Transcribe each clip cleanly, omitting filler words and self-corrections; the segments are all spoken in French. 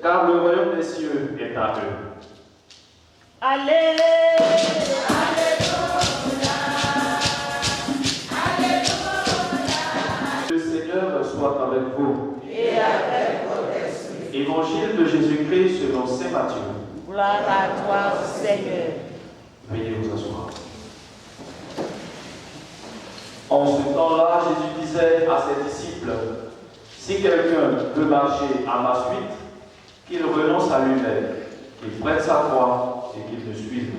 car le royaume des cieux est à eux. Allez! Le Seigneur soit avec vous. Et avec votre esprit. Évangile de Jésus-Christ selon saint Matthieu. Gloire à toi, Seigneur. Veuillez vous asseoir. En ce temps-là, Jésus disait à ses disciples, si quelqu'un veut marcher à ma suite, qu'il renonce à lui-même, qu'il prenne sa croix et qu'il me suive.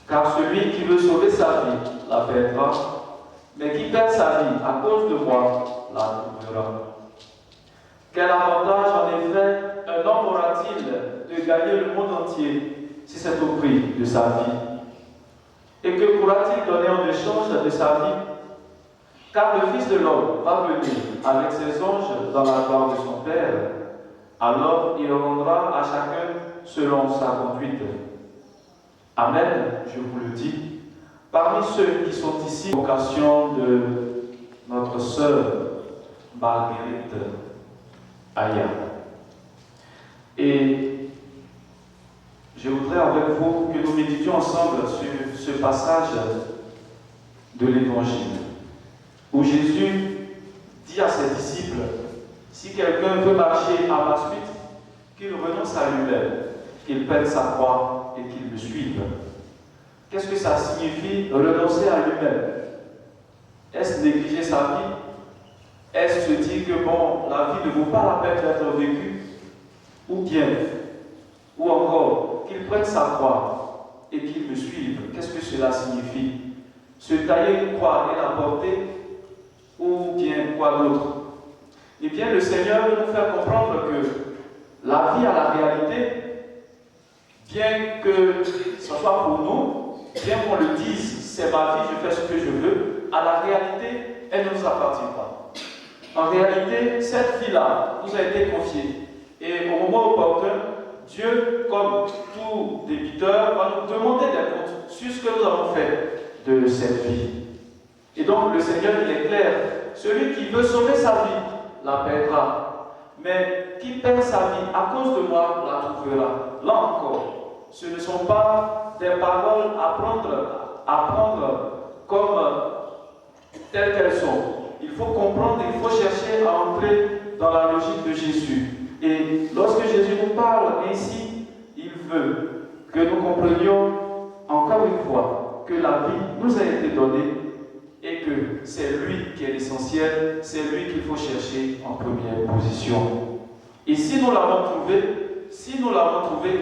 Car celui qui veut sauver sa vie la perdra, mais qui perd sa vie à cause de moi la trouvera. Quel avantage en effet un homme aura-t-il de gagner le monde entier si c'est au prix de sa vie? Et que pourra-t-il donner en échange de sa vie? Car le Fils de l'homme va venir avec ses anges dans la gloire de son Père. Alors il rendra à chacun selon sa conduite. Amen, je vous le dis. Parmi ceux qui sont ici, vocation de notre sœur Marguerite Aya. Et je voudrais avec vous que nous méditions ensemble sur ce passage de l'Évangile, où Jésus dit à ses disciples, si quelqu'un veut marcher à ma suite, qu'il renonce à lui-même, qu'il prenne sa croix et qu'il me suive. Qu'est-ce que ça signifie renoncer à lui-même? Est-ce négliger sa vie? Est-ce se dire que bon, la vie ne vaut pas la peine d'être vécue? Ou bien, ou encore, qu'il prenne sa croix et qu'il me suive? Qu'est-ce que cela signifie? Se tailler une croix et la porter? Ou bien quoi d'autre? Eh bien, le Seigneur veut nous faire comprendre que la vie a la réalité, bien que ce soit pour nous, bien qu'on le dise, c'est ma vie, je fais ce que je veux, à la réalité, elle ne nous appartient pas. En réalité, cette vie-là nous a été confiée. Et au moment opportun, Dieu, comme tout débiteur, va nous demander des comptes sur ce que nous avons fait de cette vie. Et donc, le Seigneur, il est clair, celui qui veut sauver sa vie, la perdra. Mais qui perd sa vie à cause de moi, la trouvera. Là encore, ce ne sont pas des paroles à prendre comme telles qu'elles sont. Il faut comprendre, il faut chercher à entrer dans la logique de Jésus. Et lorsque Jésus nous parle ainsi, il veut que nous comprenions encore une fois que la vie nous a été donnée et que c'est lui qui est l'essentiel, c'est lui qu'il faut chercher en première position. Et si nous l'avons trouvé,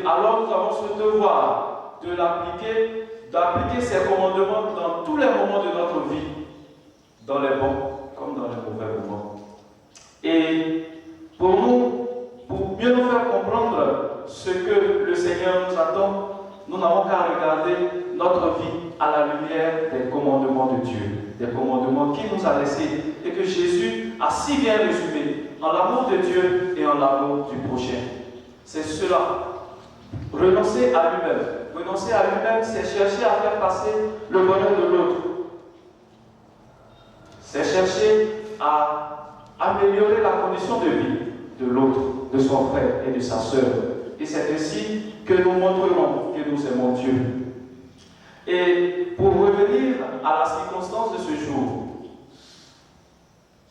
alors nous avons ce devoir de l'appliquer, d'appliquer ses commandements dans tous les moments de notre vie, dans les bons comme dans les mauvais moments. Et pour mieux nous faire comprendre ce que le Seigneur nous attend, nous n'avons qu'à regarder notre vie à la lumière des commandements de Dieu, des commandements qu'il nous a laissés et que Jésus a si bien résumé en l'amour de Dieu et en l'amour du prochain. C'est cela. Renoncer à lui-même. Renoncer à lui-même, c'est chercher à faire passer le bonheur de l'autre. C'est chercher à améliorer la condition de vie de l'autre, de son frère et de sa sœur. Et c'est ainsi que nous montrerons que nous aimons Dieu. Et pour revenir à la circonstance de ce jour,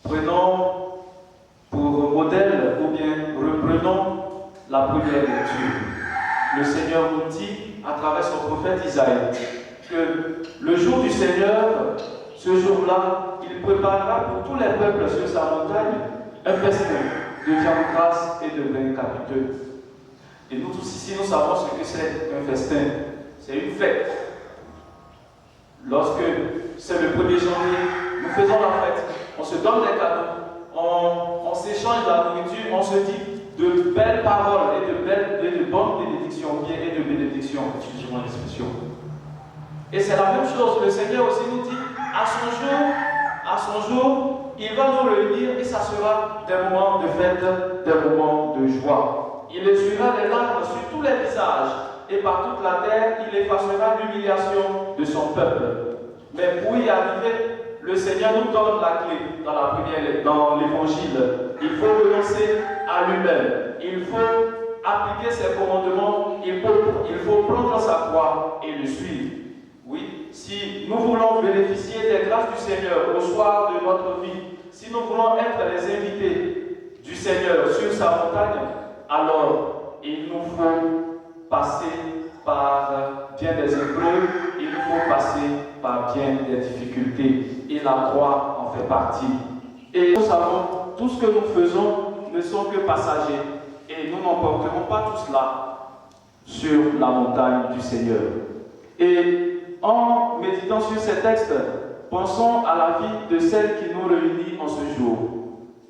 prenons pour modèle ou bien reprenons la première lecture. Le Seigneur nous dit à travers son prophète Isaïe que le jour du Seigneur, ce jour-là, il préparera pour tous les peuples sur sa montagne un festin de viande grasse et de vin capiteux. Et nous tous ici, nous savons ce que c'est un festin. C'est une fête. Lorsque c'est le 1er janvier, nous faisons la fête. On se donne des cadeaux, on s'échange de la nourriture, on se dit de belles paroles et de bonnes bénédictions, bien et de bénédictions, excusez-moi l'expression. Et c'est la même chose, le Seigneur aussi nous dit, à son jour, il va nous réunir et ça sera des moments de fête, des moments de joie. Il essuiera les larmes sur tous les visages et par toute la terre, il effacera l'humiliation de son peuple. Mais pour y arriver, le Seigneur nous donne la clé dans l'évangile. Il faut renoncer à lui-même. Il faut appliquer ses commandements. Il faut prendre sa croix et le suivre. Oui, si nous voulons bénéficier des grâces du Seigneur au soir de notre vie, si nous voulons être les invités du Seigneur sur sa montagne, alors il nous faut passer par bien des épreuves, il nous faut passer par bien des difficultés. Et la croix en fait partie. Et nous savons, tout ce que nous faisons ne sont que passagers. Et nous n'emporterons pas tout cela sur la montagne du Seigneur. Et en méditant sur ces textes, pensons à la vie de celle qui nous réunit en ce jour.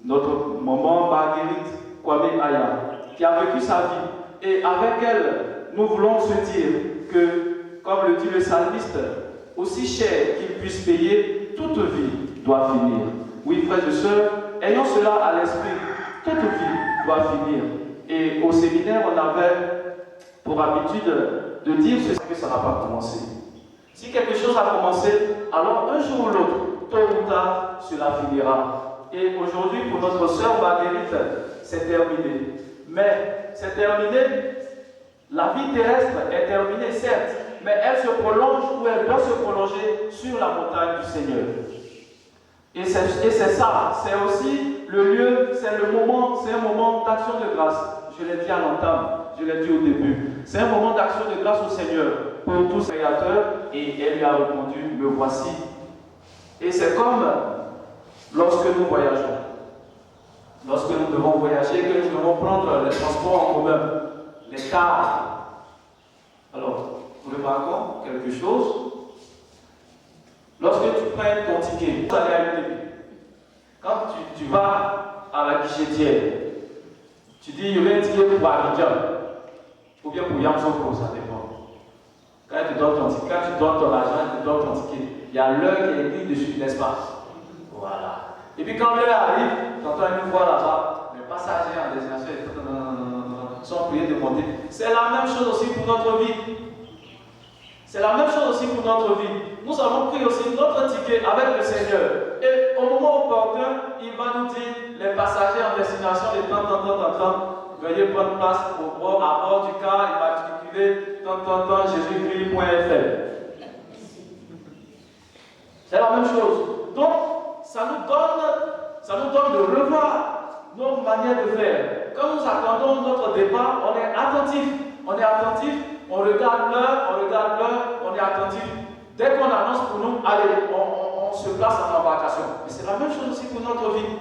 Notre maman Marguerite Kwame Aya, qui a vécu sa vie. Et avec elle, nous voulons se dire que, comme le dit le psalmiste, aussi cher qu'il puisse payer, toute vie doit finir. Oui, frères et sœurs, ayons cela à l'esprit. Toute vie doit finir. Et au séminaire, on avait pour habitude de dire que ça n'a pas commencé. Si quelque chose a commencé, alors un jour ou l'autre, tôt ou tard, cela finira. Et aujourd'hui, pour notre sœur Marguerite, c'est terminé. Mais c'est terminé. La vie terrestre est terminée, certes, mais elle se prolonge ou elle doit se prolonger sur la montagne du Seigneur. Et c'est ça, c'est aussi le lieu, c'est le moment, c'est un moment d'action de grâce. Je l'ai dit à l'entame, je l'ai dit au début. C'est un moment d'action de grâce au Seigneur pour tous les créateurs, et elle lui a répondu, me voici. Et c'est comme lorsque nous voyageons. Lorsque nous devons voyager, que nous devons prendre les transports en commun, les cars. Alors, nous remarquons quelque chose. Lorsque tu prends ton ticket, tu vas aller à l'UTB. Quand tu vas à la guichetière, tu dis, il y a un ticket pour Abidjan, ou bien pour Yamsoko, ça dépend. Quand tu donnes ton ticket, quand tu donnes ton argent, tu donnes ton ticket, il y a l'heure qui est écrite dessus, n'est-ce pas? Voilà. Et puis quand l'heure arrive, tu entends une voix là-bas, les passagers en destination sont priés de monter. C'est la même chose aussi pour notre vie. C'est la même chose aussi pour notre vie. Nous avons pris aussi notre ticket avec le Seigneur. Et au moment opportun, il va nous dire, les passagers en destination de tant, veuillez prendre place à bord du car immatriculé, Jésus-Christ.fr. C'est la même chose. Donc, ça nous donne de revoir nos manières de faire. Quand nous attendons notre départ, on est attentif. On regarde l'heure, on est attentif. Dès qu'on annonce pour nous, allez, on se place en embarcation. Mais c'est la même chose aussi pour notre vie.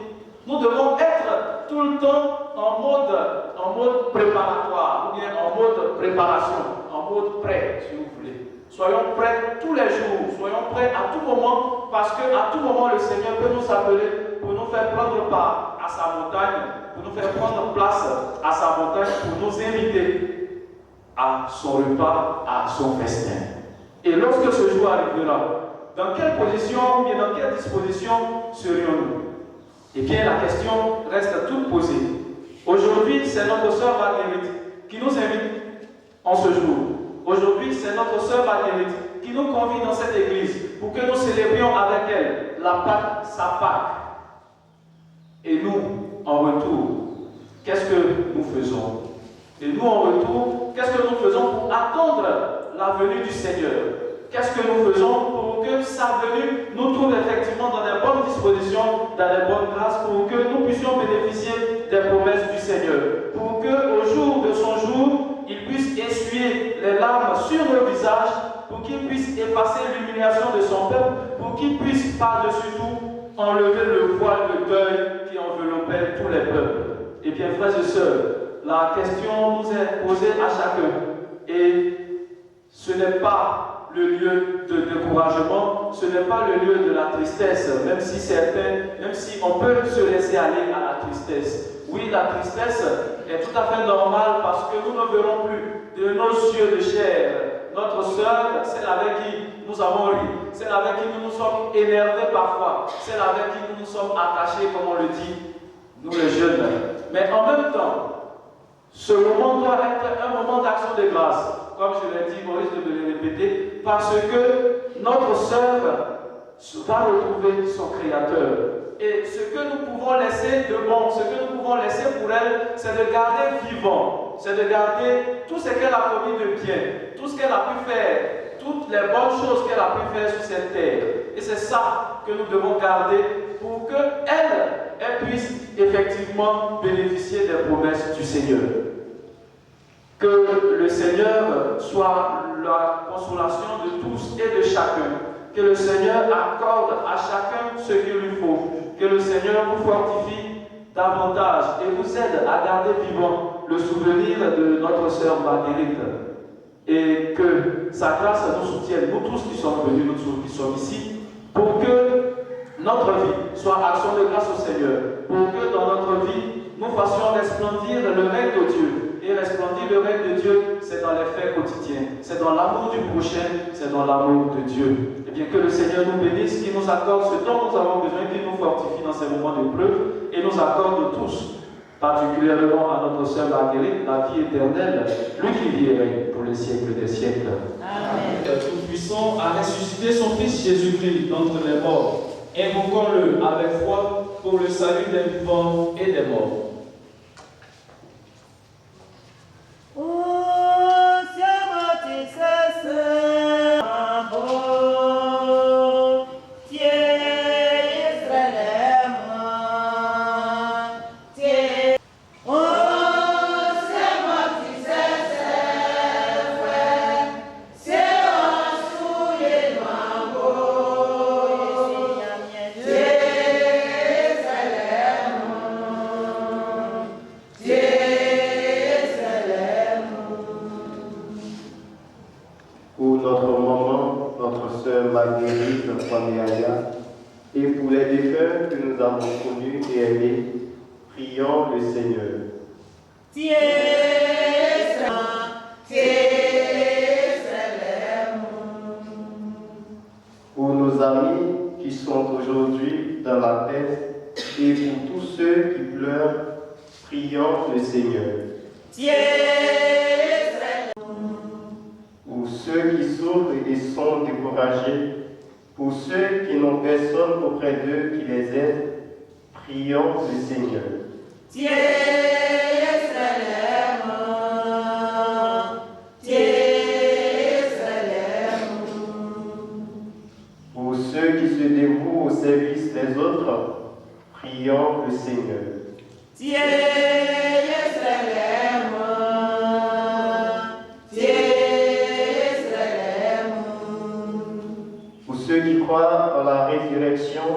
Nous devons être tout le temps en mode préparatoire, ou bien en mode préparation, en mode prêt, si vous voulez. Soyons prêts tous les jours, soyons prêts à tout moment, parce qu'à tout moment, le Seigneur peut nous appeler pour nous faire prendre part à sa montagne, pour nous faire prendre place à sa montagne, pour nous inviter à son repas, à son festin. Et lorsque ce jour arrivera, dans quelle position, ou bien dans quelle disposition serions-nous? Eh bien, la question reste toute posée. Aujourd'hui, c'est notre sœur Marguerite qui nous invite en ce jour. Aujourd'hui, c'est notre sœur Marguerite qui nous convie dans cette église pour que nous célébrions avec elle la Pâque, sa Pâque. Et nous, en retour, qu'est-ce que nous faisons? Et nous, en retour, qu'est-ce que nous faisons pour attendre la venue du Seigneur? Qu'est-ce que nous faisons pour que sa venue nous trouve effectivement dans les bonnes dispositions, dans les bonnes grâces, pour que nous puissions bénéficier des promesses du Seigneur, pour qu'au jour de son jour, il puisse essuyer les larmes sur nos visages, pour qu'il puisse effacer l'humiliation de son peuple, pour qu'il puisse par-dessus tout enlever le voile de deuil qui enveloppait tous les peuples. Eh bien, frères et sœurs, la question nous est posée à chacun, et ce n'est pas le lieu de découragement, ce n'est pas le lieu de la tristesse, même si on peut se laisser aller à la tristesse. Oui, la tristesse est tout à fait normale parce que nous ne verrons plus de nos yeux de chair notre sœur, celle avec qui nous avons ri, celle avec qui nous nous sommes énervés parfois, celle avec qui nous nous sommes attachés, comme on le dit, nous les jeunes. Mais en même temps, ce moment doit être un moment d'action de grâce, comme je l'ai dit, Maurice de me le répéter, parce que notre sœur va retrouver son Créateur. Et ce que nous pouvons laisser de bon, ce que nous pouvons laisser pour elle, c'est de garder vivant, c'est de garder tout ce qu'elle a commis de bien, tout ce qu'elle a pu faire, toutes les bonnes choses qu'elle a pu faire sur cette terre. Et c'est ça que nous devons garder pour qu'elle puisse effectivement bénéficier des promesses du Seigneur. Que le Seigneur soit la consolation de tous et de chacun. Que le Seigneur accorde à chacun ce qu'il lui faut. Que le Seigneur vous fortifie davantage et vous aide à garder vivant le souvenir de notre sœur Marguerite. Et que sa grâce nous soutienne, nous tous qui sommes venus, nous tous qui sommes ici, pour que notre vie soit action de grâce au Seigneur. Pour que dans notre vie, nous fassions resplendir le règne de Dieu. Et resplendir le règne de Dieu, c'est dans les faits quotidiens, c'est dans l'amour du prochain, c'est dans l'amour de Dieu. Et bien que le Seigneur nous bénisse, qu'il nous accorde ce dont nous avons besoin, qu'il nous fortifie dans ces moments d'épreuve et nous accorde tous, particulièrement à notre sœur Marguerite, la vie éternelle, lui qui vit et règne pour les siècles des siècles. Amen. Le Tout-Puissant a ressuscité son Fils Jésus-Christ d'entre les morts. Invoquons-le avec foi pour le salut des vivants et des morts. Pour notre maman, notre sœur Marguerite Kwameaya, et pour les défunts que nous avons connus et aimés, prions le Seigneur. Pour nos amis qui sont aujourd'hui dans la paix, et pour tous ceux qui pleurent, prions le Seigneur. Pour ceux qui souffrent et sont découragés, pour ceux qui n'ont personne auprès d'eux qui les aide, prions le Seigneur. Pour ceux qui se dévouent au service des autres, prions le Seigneur. Pour ceux qui croient en la résurrection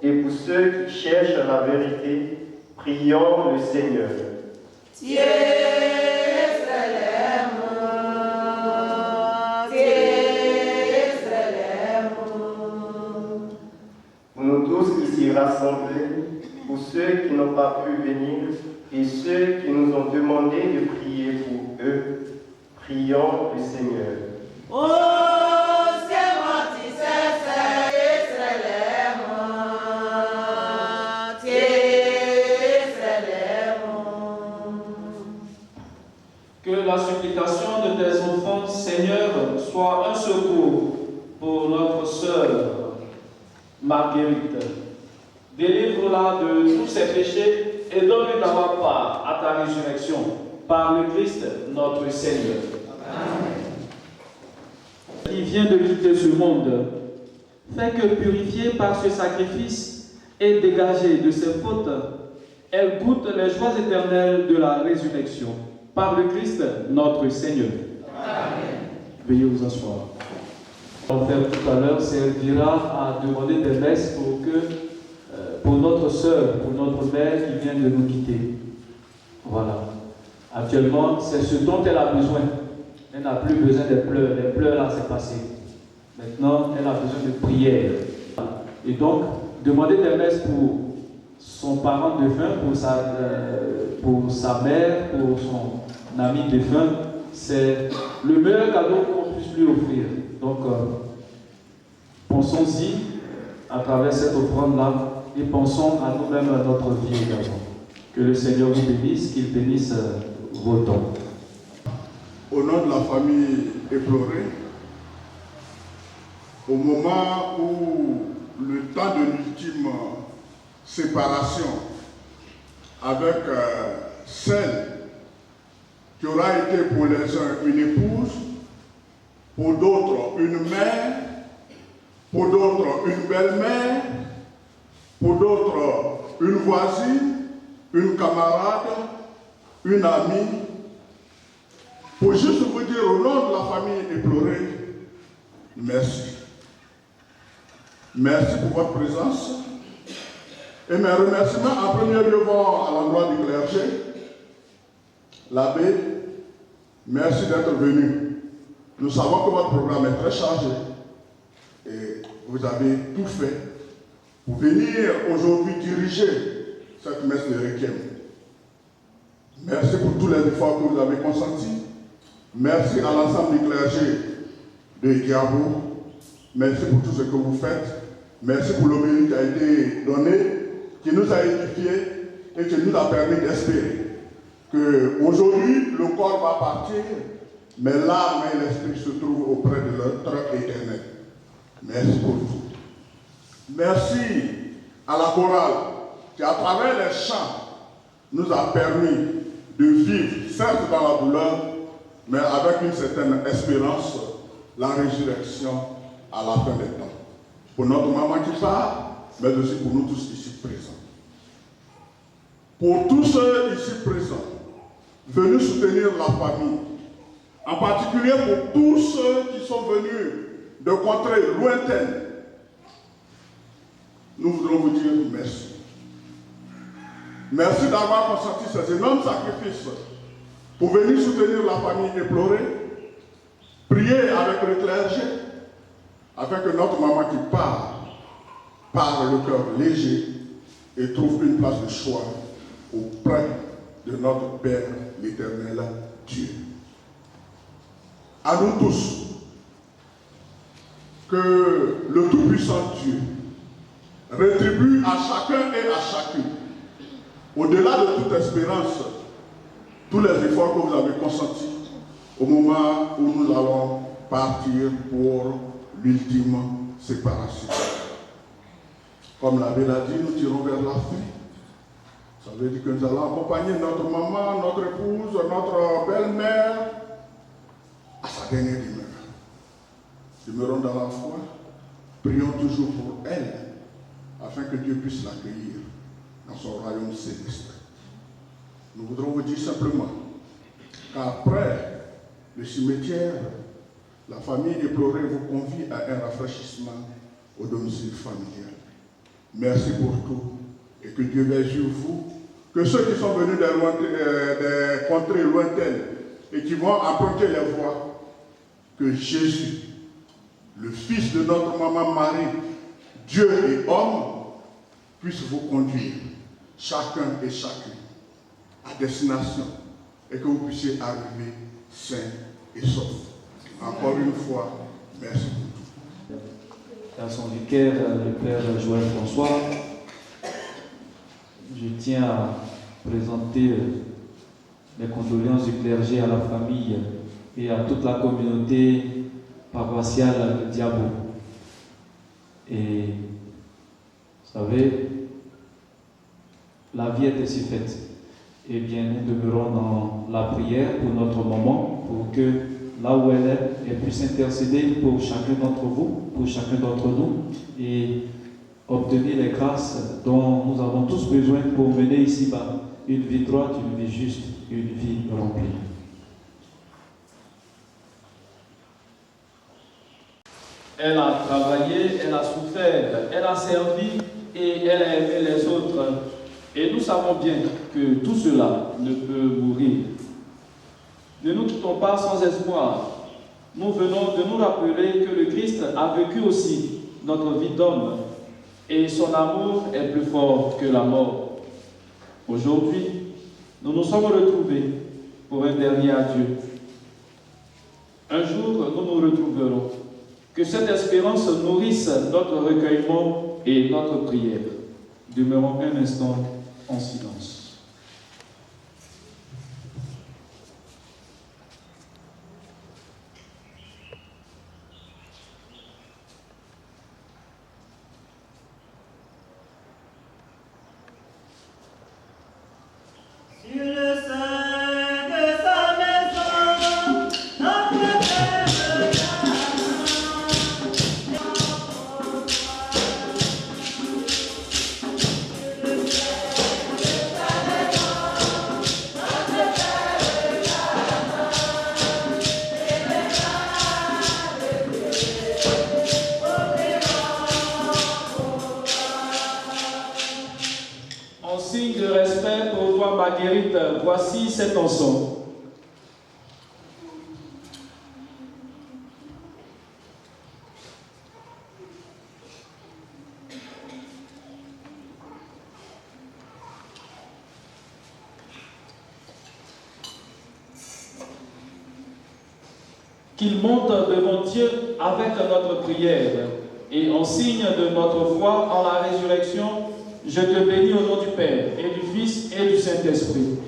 et pour ceux qui cherchent la vérité, prions le Seigneur. Pour nous tous ici rassemblés, pour ceux qui n'ont pas pu venir et ceux qui nous ont demandé de prier pour eux, prions le Seigneur. Que la supplication de tes enfants, Seigneur, soit un secours pour notre sœur Marguerite. Délivre-la de tous ses péchés et donne-lui d'avoir part à ta résurrection par le Christ notre Seigneur. Amen. Qui vient de quitter ce monde, fait que purifiée par ce sacrifice et dégagée de ses fautes, elle goûte les joies éternelles de la résurrection. Par le Christ, notre Seigneur. Amen. Veuillez vous asseoir. L'enfer tout à l'heure servira à demander des messes pour notre sœur, pour notre mère qui vient de nous quitter. Voilà. Actuellement, c'est ce dont elle a besoin. Elle n'a plus besoin des pleurs. Les pleurs, là, c'est passé. Maintenant, elle a besoin de prière. Et donc, demander des messes pour son parent défunt, pour sa mère, pour son ami défunt, c'est le meilleur cadeau qu'on puisse lui offrir. Donc, pensons-y à travers cette offrande-là et pensons à nous-mêmes, à notre vie également. Que le Seigneur vous bénisse, qu'il bénisse vos dons. Au nom de la famille éplorée, au moment où le temps de l'ultime séparation avec celle qui aura été pour les uns une épouse, pour d'autres une mère, pour d'autres une belle-mère, pour d'autres une voisine, une camarade, une amie, pour juste vous dire au nom de la famille éplorée, merci. Merci pour votre présence. Et mes remerciements en premier lieu vont à l'endroit du clergé. L'abbé, merci d'être venu. Nous savons que votre programme est très chargé. Et vous avez tout fait pour venir aujourd'hui diriger cette messe de Requiem. Merci pour tous les efforts que vous avez consentis. Merci à l'ensemble du clergé de Diabo. Merci pour tout ce que vous faites. Merci pour l'homélie qui a été donnée, qui nous a édifiés et qui nous a permis d'espérer qu'aujourd'hui, le corps va partir, mais l'âme et l'esprit se trouvent auprès de notre éternel. Merci pour tout. Merci à la chorale qui, à travers les chants, nous a permis de vivre, certes dans la douleur, mais avec une certaine espérance, la résurrection à la fin des temps. Pour notre maman qui part, mais aussi pour nous tous ici présents. Pour tous ceux ici présents, venus soutenir la famille, en particulier pour tous ceux qui sont venus de contrées lointaines, nous voudrons vous dire merci. Merci d'avoir consenti ces énormes sacrifices pour venir soutenir la famille éplorée, prier avec le clergé, afin que notre maman qui part le cœur léger et trouve une place de choix auprès de notre Père, l'Éternel Dieu. À nous tous, que le Tout-Puissant Dieu rétribue à chacun et à chacune, au-delà de toute espérance, tous les efforts que vous avez consentis au moment où nous allons partir pour l'ultime séparation. Comme l'abbé l'a dit, nous tirons vers la fin. Ça veut dire que nous allons accompagner notre maman, notre épouse, notre belle-mère à sa dernière demeure. Demeurons dans la foi, prions toujours pour elle, afin que Dieu puisse l'accueillir dans son royaume céleste. Nous voudrons vous dire simplement qu'après le cimetière, la famille éplorée vous convie à un rafraîchissement au domicile familial. Merci pour tout et que Dieu veille sur vous. Que ceux qui sont venus des contrées lointaines et qui vont emprunter les voies, que Jésus, le Fils de notre maman Marie, Dieu et homme, puisse vous conduire, chacun et chacune, à destination et que vous puissiez arriver sains et saufs. Encore une fois, merci pour tout. À son vicaire, le Père Joël François, je tiens à présenter les condoléances du clergé à la famille et à toute la communauté paroissiale de Diabo. Et vous savez, la vie est ainsi faite. Eh bien, nous demeurons dans la prière pour notre maman, pour que là où elle est, elle puisse intercéder pour chacun d'entre vous, pour chacun d'entre nous, et obtenir les grâces dont nous avons tous besoin pour mener ici-bas une vie droite, une vie juste, une vie remplie. Elle a travaillé, elle a souffert, elle a servi et elle a aimé les autres. Et nous savons bien que tout cela ne peut mourir. Ne nous quittons pas sans espoir. Nous venons de nous rappeler que le Christ a vécu aussi notre vie d'homme et son amour est plus fort que la mort. Aujourd'hui, nous nous sommes retrouvés pour un dernier adieu. Un jour, nous nous retrouverons. Que cette espérance nourrisse notre recueillement et notre prière. Demeurons un instant en silence. cette chanson. Qu'il monte devant Dieu avec notre prière et en signe de notre foi en la résurrection, je te bénis au nom du Père et du Fils et du Saint-Esprit.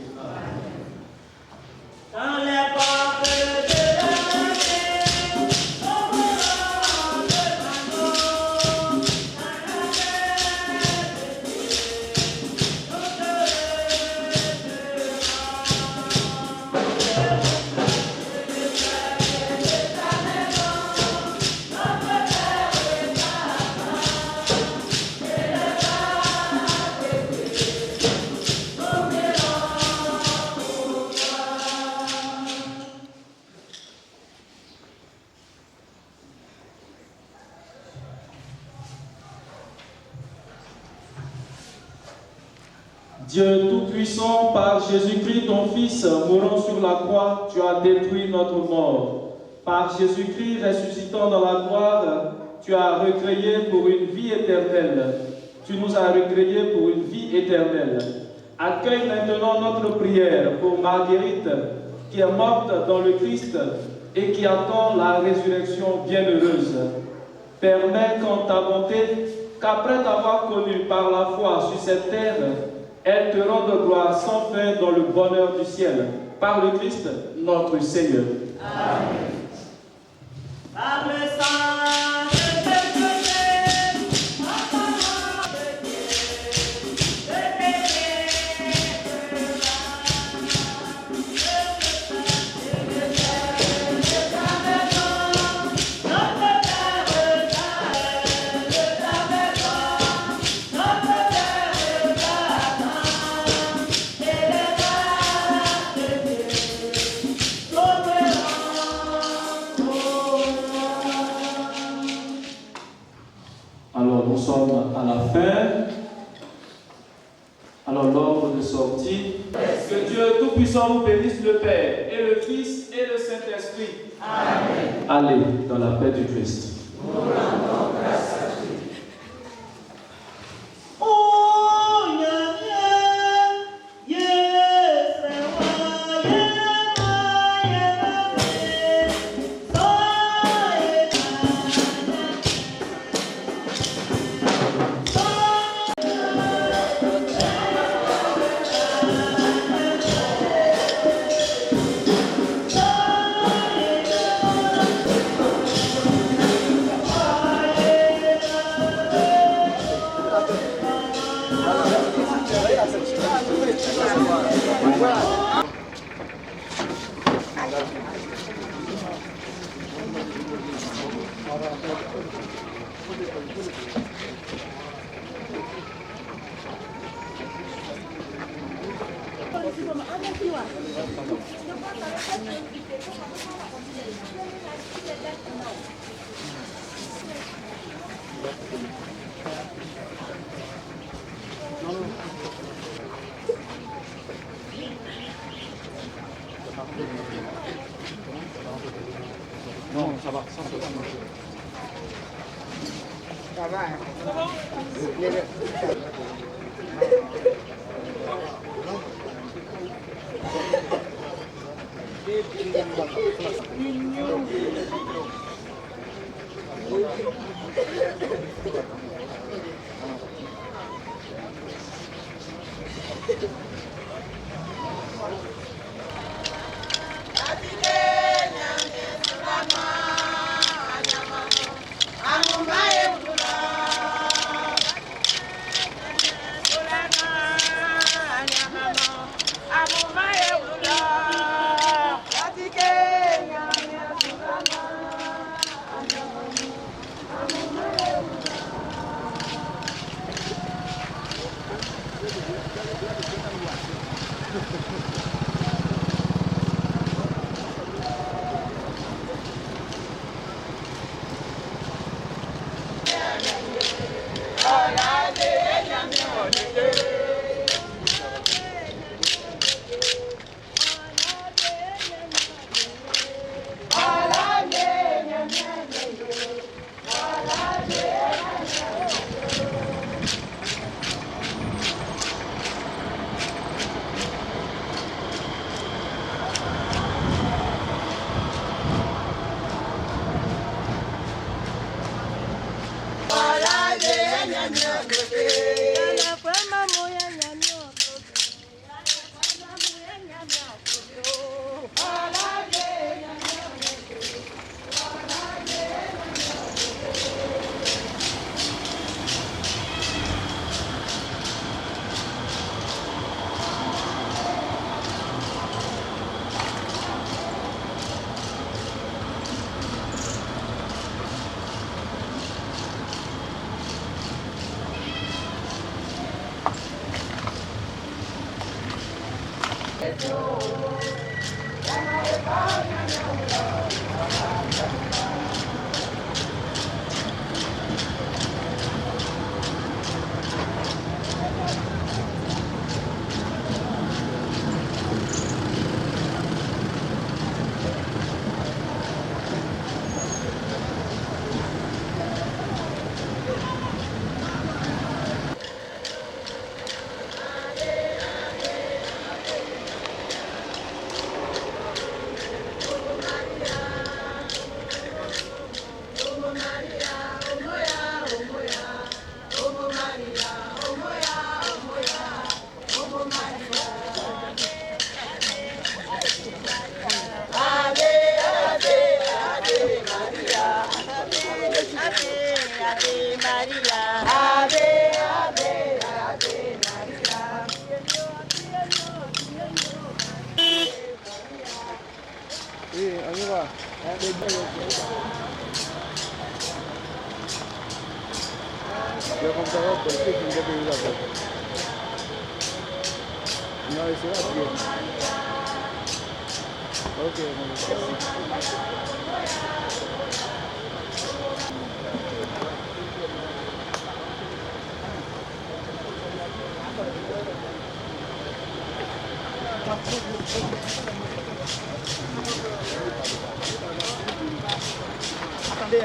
Dans les portes de la paix, au volant de l'anneau, dans la paix de Dieu, nous Dieu Tout-Puissant, par Jésus-Christ, ton Fils, mourant sur la croix, tu as détruit notre mort. Par Jésus-Christ, ressuscitant dans la gloire, tu as recréé pour une vie éternelle. Tu nous as recréés pour une vie éternelle. Accueille maintenant notre prière pour Marguerite, qui est morte dans le Christ et qui attend la résurrection bienheureuse. Permets qu'en ta bonté, qu'après t'avoir connu par la foi sur cette terre, elle te rende gloire sans fin dans le bonheur du ciel. Par le Christ, notre Seigneur. Amen. Par le sang de Jésus, en parole de Dieu, le péché Alors nous sommes à la fin. Alors l'ordre de sortie. Que Dieu Tout-Puissant vous bénisse, le Père et le Fils et le Saint-Esprit. Amen. Allez dans la paix du Christ. Nous rendons grâce à Dieu. Non, ça va, ça va. Ça va, hein? Thank you.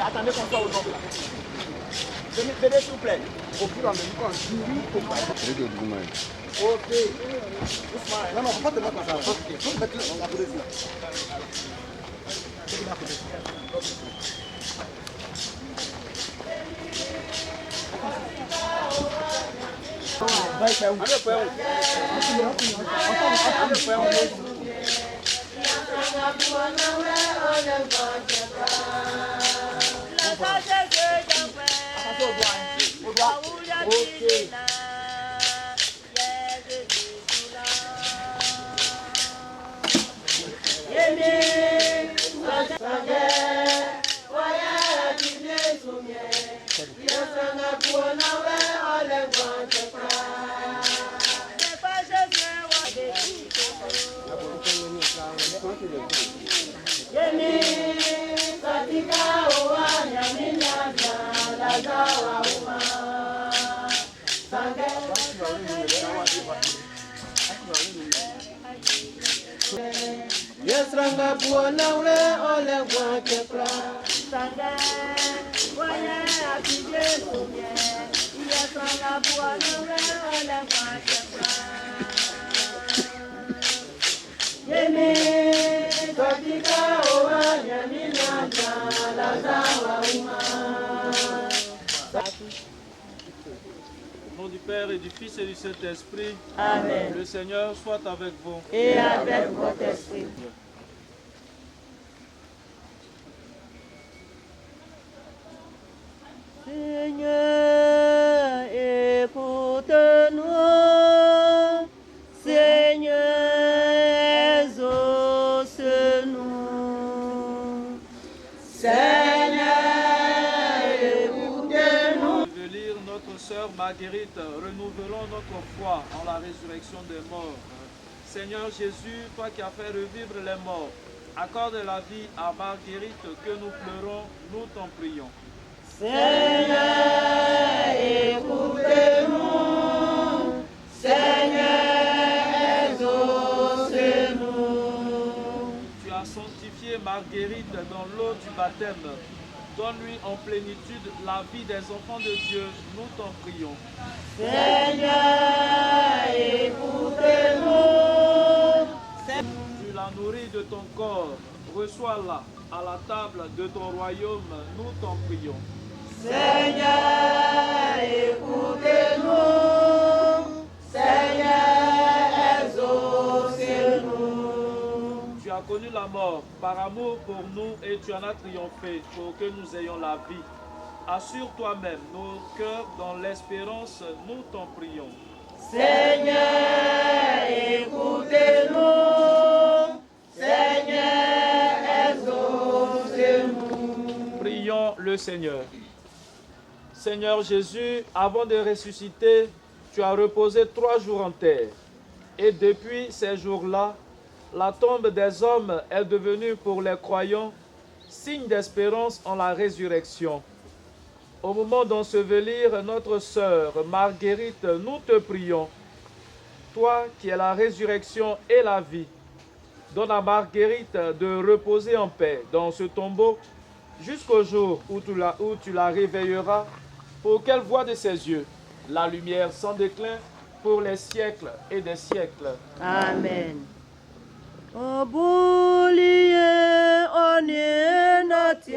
Attendez qu'on soit au nom. Venez s'il vous plaît. Au fur et à mesure qu'on suit au pas. Ok. Non, faut pas te mettre comme ça. Faut te mettre à côté de là. Yesranga buona ule ole wakepra sanga waya atije kumye yesranga buona ule ole wakepra yemi katika owa yamina la zawa uma. Au nom du Père et du Fils et du Saint-Esprit. Amen. Le Seigneur soit avec vous. Et avec votre esprit. Seigneur, écoute-nous. Seigneur, exauce-nous. Seigneur, écoute-nous. Je veux lire notre sœur Marguerite. Renouvelons notre foi en la résurrection des morts. Seigneur Jésus, toi qui as fait revivre les morts, accorde la vie à Marguerite que nous pleurons, nous t'en prions. Seigneur, écoutez-nous. Seigneur, exaucez-nous. Tu as sanctifié Marguerite dans l'eau du baptême. Donne-lui en plénitude la vie des enfants de Dieu, nous t'en prions. Seigneur, écoutez-nous. Tu l'as nourrie de ton corps, reçois-la à la table de ton royaume, nous t'en prions. Seigneur, écoutez-nous. Seigneur, exaucez-nous. Tu as connu la mort par amour pour nous et tu en as triomphé pour que nous ayons la vie. Assure toi-même nos cœurs dans l'espérance, nous t'en prions. Seigneur, écoutez-nous. Seigneur, exaucez-nous. Prions le Seigneur. Seigneur Jésus, avant de ressusciter, tu as reposé 3 jours en terre. Et depuis ces jours-là, La tombe des hommes est devenue pour les croyants signe d'espérance en la résurrection. Au moment d'ensevelir notre sœur Marguerite, nous te prions. Toi qui es la résurrection et la vie, donne à Marguerite de reposer en paix dans ce tombeau jusqu'au jour où tu la réveilleras pour qu'elle voie de ses yeux la lumière sans déclin pour les siècles et des siècles. Amen. Oboulié, on est notre.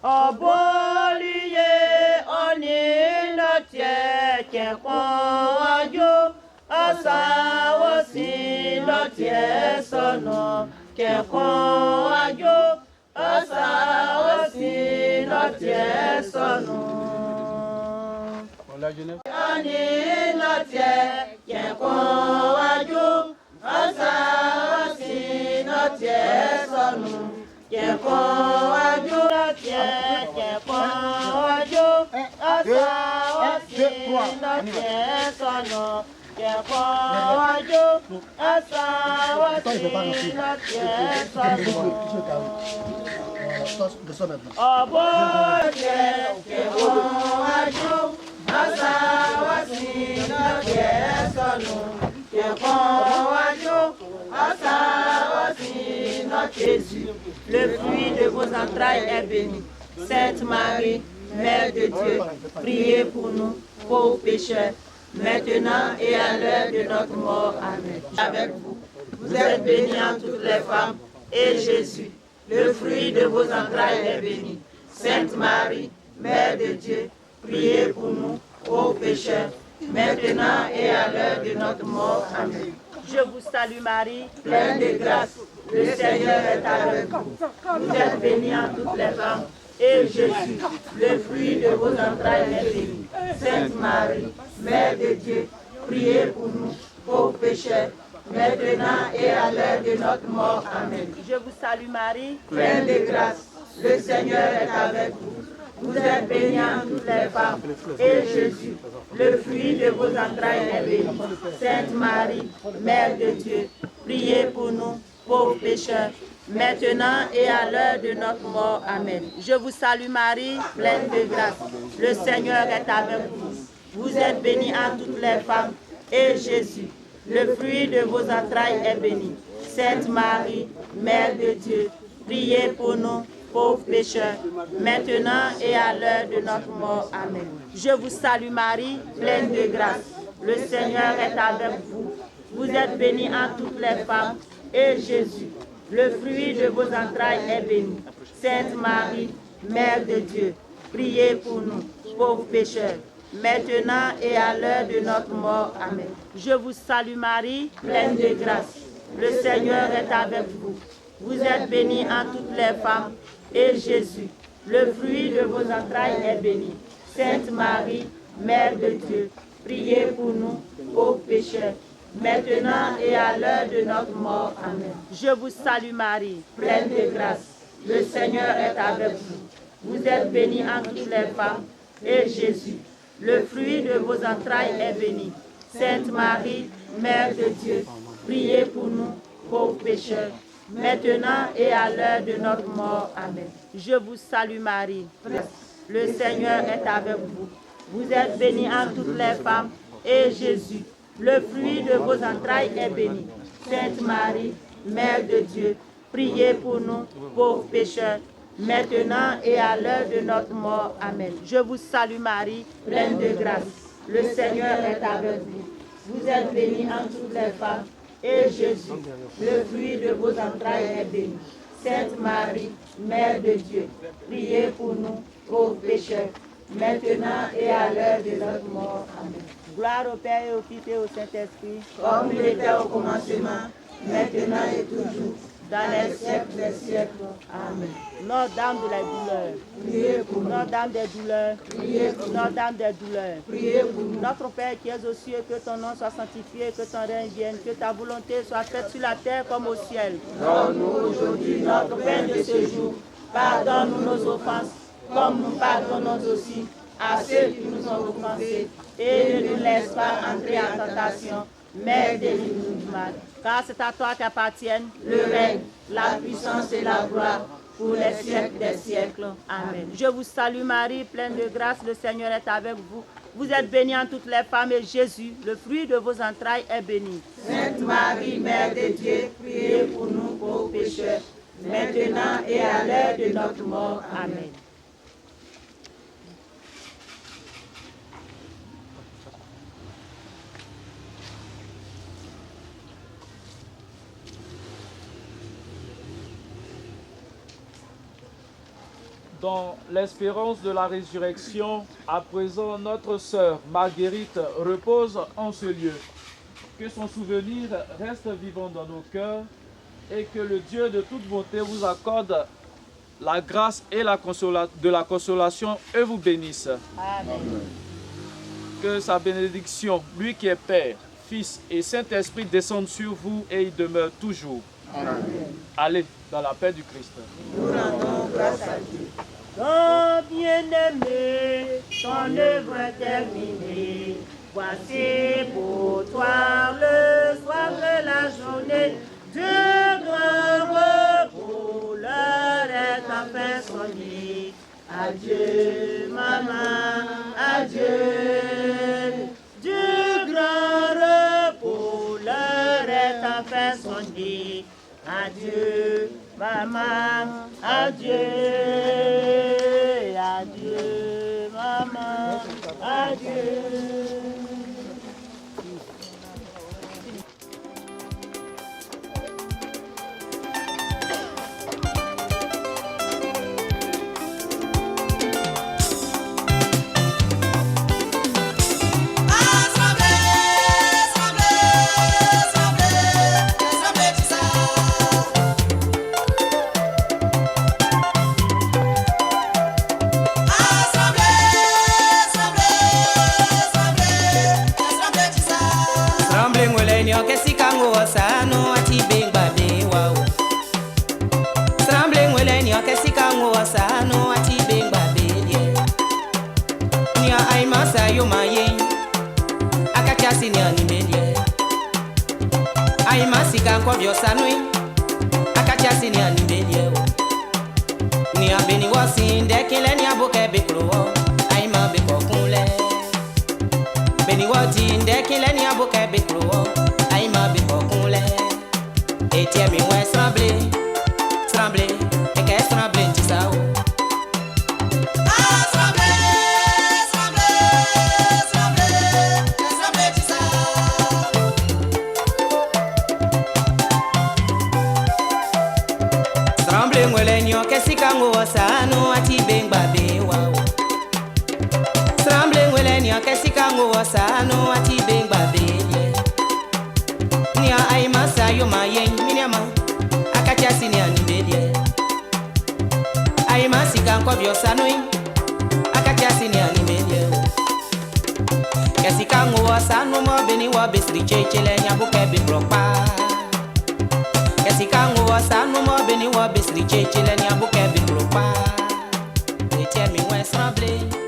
Oboulié, on est notre. Qu'un coin asa aussi notre son. Qu'un coin asa aussi notre son. Ani notie yeko aju asa si notie sonu yeko aju notie yeko aju asa si notie sonu yeko aju asa si notie sonu. Oboje yeko aju Jésus, le fruit de vos entrailles est béni. Sainte Marie, Mère de Dieu, priez pour nous, pauvres pécheurs, maintenant et à l'heure de notre mort. Amen. Avec vous, vous êtes bénie en toutes les femmes, et Jésus, le fruit de vos entrailles est béni. Sainte Marie, Mère de Dieu, priez pour nous, ô pécheurs, maintenant et à l'heure de notre mort. Amen. Je vous salue Marie, pleine de grâce. Le Seigneur est avec vous. Vous êtes bénie en toutes les femmes. Et Jésus, le fruit de vos entrailles est béni. Sainte Marie, Mère de Dieu, priez pour nous, pauvres pécheurs, maintenant et à l'heure de notre mort. Amen. Je vous salue Marie, pleine de grâce. Le Seigneur est avec vous. Vous êtes bénie en toutes les femmes, et Jésus, le fruit de vos entrailles est béni. Sainte Marie, Mère de Dieu, priez pour nous, pauvres pécheurs, maintenant et à l'heure de notre mort. Amen. Je vous salue Marie, pleine de grâce. Le Seigneur est avec vous. Vous êtes bénie en toutes les femmes, et Jésus, le fruit de vos entrailles est béni. Sainte Marie, Mère de Dieu, priez pour nous, pauvres pécheurs, maintenant et à l'heure de notre mort. Amen. Je vous salue Marie, pleine de grâce. Le Seigneur est avec vous. Vous êtes bénie en toutes les femmes, et Jésus, le fruit de vos entrailles est béni. Sainte Marie, Mère de Dieu, priez pour nous, pauvres pécheurs, maintenant et à l'heure de notre mort. Amen. Je vous salue Marie, pleine de grâce. Le Seigneur est avec vous. Vous êtes bénie en toutes les femmes, et Jésus, le fruit de vos entrailles est béni. Sainte Marie, Mère de Dieu, priez pour nous, pauvres pécheurs, maintenant et à l'heure de notre mort. Amen. Je vous salue Marie, pleine de grâce. Le Seigneur est avec vous. Vous êtes bénie en toutes les femmes, et Jésus, le fruit de vos entrailles est béni. Sainte Marie, Mère de Dieu, priez pour nous, pauvres pécheurs, maintenant et à l'heure de notre mort. Amen. Je vous salue Marie. Le Seigneur est avec vous. Vous êtes bénie en toutes les femmes, et Jésus, le fruit de vos entrailles est béni. Sainte Marie, Mère de Dieu, priez pour nous, pauvres pécheurs, maintenant et à l'heure de notre mort. Amen. Je vous salue Marie, pleine de grâce. Le Seigneur est avec vous. Vous êtes bénie en toutes les femmes, et Jésus, le fruit de vos entrailles est béni. Sainte Marie, Mère de Dieu, priez pour nous, pauvres pécheurs, maintenant et à l'heure de notre mort. Amen. Gloire au Père et au Fils et au Saint-Esprit, comme il était au commencement, maintenant et toujours, dans les siècles des siècles. Amen. Notre-Dame de la douleur, priez pour nous. Notre-Dame des douleurs, priez pour nous. Notre-Dame des douleurs, priez pour nous. Notre Père qui es aux cieux, que ton nom soit sanctifié, que ton règne vienne, que ta volonté soit faite sur la terre comme au ciel. Donne-nous aujourd'hui notre pain de ce jour. Pardonne-nous nos offenses, comme nous pardonnons aussi à ceux qui nous ont offensés. Et ne nous laisse pas entrer en tentation, mais délivre-nous du mal. car c'est à toi qu'appartiennent le règne, la puissance et la gloire pour les siècles des siècles. Amen. Je vous salue Marie, pleine de grâce, le Seigneur est avec vous. Vous êtes bénie en toutes les femmes et Jésus, le fruit de vos entrailles, est béni. Sainte Marie, Mère de Dieu, priez pour nous pauvres pécheurs, maintenant et à l'heure de notre mort. Amen. Dans l'espérance de la résurrection, à présent notre sœur Marguerite repose en ce lieu. Que son souvenir reste vivant dans nos cœurs et que le Dieu de toute bonté vous accorde la grâce et de la consolation et vous bénisse. Amen. Que sa bénédiction, lui qui est Père, Fils et Saint-Esprit descende sur vous et il demeure toujours. Amen. Allez dans la paix du Christ. Nous rendons grâce à Dieu. Oh bien-aimé, ton œuvre est terminée. Voici pour toi le soir de la journée. De grand repos, l'heure est enfin sonnée. Adieu, maman, adieu. Du grand repos, l'heure est enfin sonnée. Adieu, maman, adieu, adieu, maman, adieu. Besri cheche le nya buke bi propa. Etienne mi wen semblé.